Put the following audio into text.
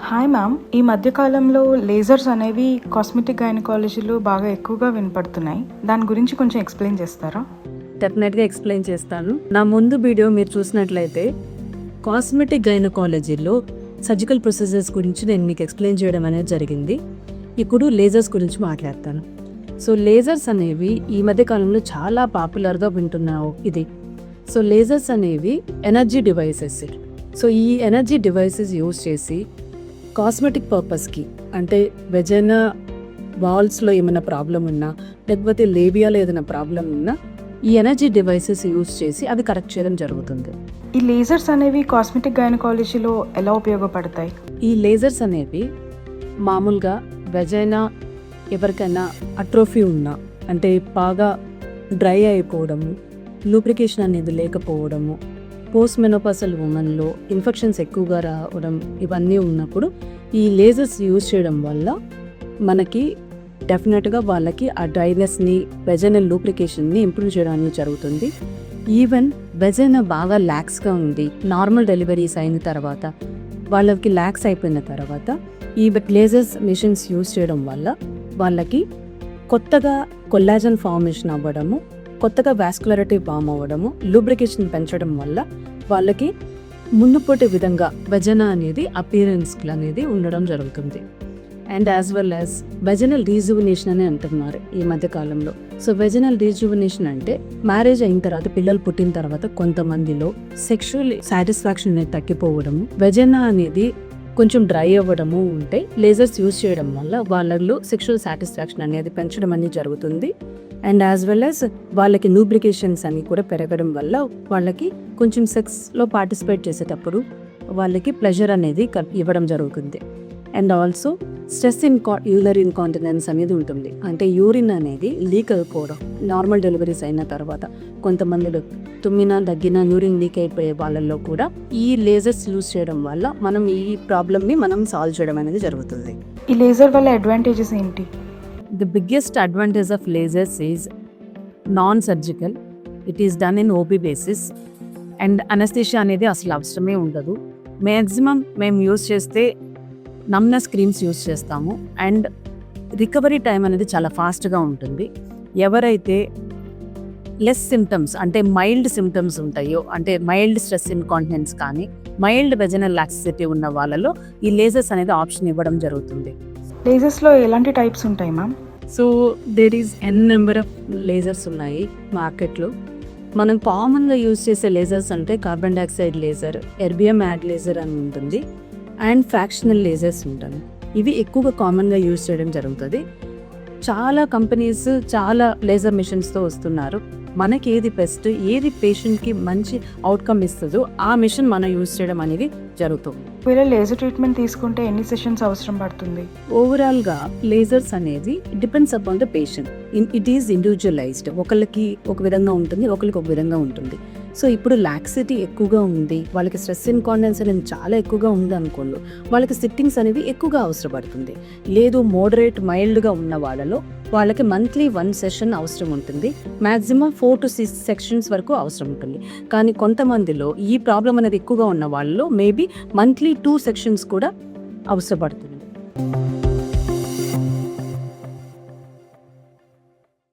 Hi ma'am, ఈ మధ్య కాలంలో లేజర్స్ అనేవి కాస్మెటిక్ గైనకాలజీలో బాగా ఎక్కువగా వినపడుతున్నాయి. దాని గురించి కొంచెం ఎక్స్ప్లెయిన్ చేస్తారా? డెఫినెట్గా ఎక్స్ప్లెయిన్ చేస్తాను. నా ముందు వీడియో మీరు చూసినట్లయితే కాస్మెటిక్ గైనకాలజీలో సర్జికల్ ప్రొసీజర్స్ గురించి నేను మీకు ఎక్స్ప్లెయిన్ చేయడం అనేది జరిగింది. ఇప్పుడు లేజర్స్ గురించి మాట్లాడతాను. సో లేజర్స్ అనేవి ఈ మధ్య కాలంలో చాలా పాపులర్గా వింటున్నావు ఇది. సో లేజర్స్ అనేవి ఎనర్జీ డివైసెస్. సో ఈ ఎనర్జీ డివైసెస్ యూజ్ చేసి కాస్మెటిక్ పర్పస్కి, అంటే వెజైనా వాల్స్లో ఏమైనా ప్రాబ్లం ఉన్నా, లేకపోతే లేబియాలో ఏదైనా ప్రాబ్లం ఉన్నా ఈ ఎనర్జీ డివైసెస్ యూజ్ చేసి అది కరెక్ట్ చేయడం జరుగుతుంది. ఈ లేజర్స్ అనేవి కాస్మెటిక్ గైనకాలజీలో ఎలా ఉపయోగపడతాయి? ఈ లేజర్స్ అనేవి మామూలుగా వెజైనా ఎవరికైనా అట్రోఫీ ఉన్నా, అంటే బాగా డ్రై అయిపోవడము, లూబ్రికేషన్ అనేది లేకపోవడము, పోస్ట్ మెనోపాసల్ ఉమెన్లో ఇన్ఫెక్షన్స్ ఎక్కువగా రావడం, ఇవన్నీ ఉన్నప్పుడు ఈ లేజర్స్ యూజ్ చేయడం వల్ల మనకి డెఫినెట్గా వాళ్ళకి ఆ డ్రైనెస్ని, వెజైనల్ లూబ్రికేషన్ని ఇంప్రూవ్ చేయడానికి జరుగుతుంది. ఈవెన్ వెజైనా బాగా ల్యాక్స్గా ఉంది, నార్మల్ డెలివరీస్ అయిన తర్వాత వాళ్ళకి ల్యాక్స్ అయిపోయిన తర్వాత ఈ లేజర్స్ మిషన్స్ యూజ్ చేయడం వల్ల వాళ్ళకి కొత్తగా కొల్లాజన్ ఫార్మేషన్ అవ్వడము, కొత్తగా వాస్కులారిటీ ఫామ్ అవ్వడము, లూబ్రికేషన్ పెంచడం వల్ల వాళ్ళకి మునుపటి విధంగా వెజైనా అనేది అపియరెన్స్ అనేది ఉండడం జరుగుతుంది. And as well as vaginal rejuvenation అని అంటున్నారు ఈ మధ్య కాలంలో. సో వెజైనల్ రీజువినేషన్ అంటే మ్యారేజ్ అయిన తర్వాత, పిల్లలు పుట్టిన తర్వాత కొంతమందిలో సెక్షువల్ సాటిస్ఫాక్షన్ అనేది తగ్గిపోవడము, వెజైనా అనేది కొంచెం డ్రై అవ్వడము ఉంటే లేజర్స్ యూజ్ చేయడం వల్ల వాళ్ళలో సెక్షువల్ సాటిస్ఫాక్షన్ అనేది పెంచడం అనేది జరుగుతుంది. అండ్ యాజ్ వెల్ యాజ్ వాళ్ళకి లూబ్రికేషన్స్ అని కూడా పెరగడం వల్ల వాళ్ళకి కొంచెం సెక్స్లో పార్టిసిపేట్ చేసేటప్పుడు వాళ్ళకి ప్లెజర్ అనేది ఇవ్వడం జరుగుతుంది. And also stress urinary incontinence అనేది ఉంటుంది, అంటే యూరిన్ అనేది లీక్ అయిపోవడం. నార్మల్ డెలివరీస్ అయిన తర్వాత కొంతమందిలో తుమ్మినా దగ్గినా యూరిన్ లీక్ అయిపోయే వాళ్ళల్లో కూడా ఈ లేజర్స్ యూజ్ చేయడం వల్ల మనం ఈ ప్రాబ్లమ్ని మనం సాల్వ్ చేయడం అనేది జరుగుతుంది. ఈ లేజర్ వల్ల అడ్వాంటేజెస్ ఏంటి? The biggest advantage of lasers is non-surgical. It is done in OB basis. And anesthesia అనేది అసలు అవసరమే ఉండదు. మ్యాక్సిమం మేము యూజ్ చేస్తే నమ్నెస్ క్రీమ్స్ యూజ్ చేస్తాము. అండ్ రికవరీ టైం అనేది చాలా ఫాస్ట్గా ఉంటుంది. ఎవరైతే లెస్ సిమ్టమ్స్, అంటే మైల్డ్ సిమ్టమ్స్ ఉంటాయో, అంటే మైల్డ్ స్ట్రెస్ ఇన్కాంటినెన్స్ కానీ మైల్డ్ వెజైనల్ లాక్సిటీ ఉన్న వాళ్ళలో ఈ లేజర్స్ అనేది ఆప్షన్ ఇవ్వడం జరుగుతుంది. లేజర్స్లో ఎలాంటి టైప్స్ ఉంటాయి ma'am? So there is an number of lasers ఉన్నాయి మార్కెట్లో. మనం కామన్గా యూజ్ చేసే లేజర్స్ అంటే carbon dioxide laser, erbium YAG laser అని ఉంటుంది, అండ్ ఫ్రాక్షనల్ లేజర్స్ ఉంటుంది. ఇవి ఎక్కువగా కామన్గా యూజ్ చేయడం జరుగుతుంది. చాలా కంపెనీస్ చాలా లేజర్ మిషన్స్తో వస్తున్నారు. మనకి ఏది బెస్ట్, ఏది పేషెంట్కి మంచి అవుట్కమ్ ఇస్తుందో ఆ మిషన్ మనం యూజ్ చేయడం అనేది జరుగుతుంది. ఒకవేళ లేజర్ ట్రీట్మెంట్ తీసుకుంటే ఎన్ని సెషన్స్ అవసరం పడుతుంది? ఓవరాల్గా లేజర్స్ అనేది depends upon the patient. It is individualised. ఒకళ్ళకి ఒక విధంగా ఉంటుంది, ఒకరికి ఒక విధంగా ఉంటుంది. సో ఇప్పుడు లాక్సిటీ ఎక్కువగా ఉంది, వాళ్ళకి స్ట్రెస్ ఇన్కాంటినెన్స్ అనేది చాలా ఎక్కువగా ఉంది అనుకోండి, వాళ్ళకి సిట్టింగ్స్ అనేవి ఎక్కువగా అవసరపడుతుంది. లేదు మోడరేట్ మైల్డ్గా ఉన్న వాళ్ళలో వాళ్ళకి మంత్లీ 1 సెషన్ అవసరం ఉంటుంది. మ్యాక్సిమం 4 to 6 సెషన్స్ వరకు అవసరం ఉంటుంది. కానీ కొంతమందిలో ఈ ప్రాబ్లం అనేది ఎక్కువగా ఉన్న వాళ్ళలో మేబీ మంత్లీ 2 సెషన్స్ కూడా అవసరపడుతుంది.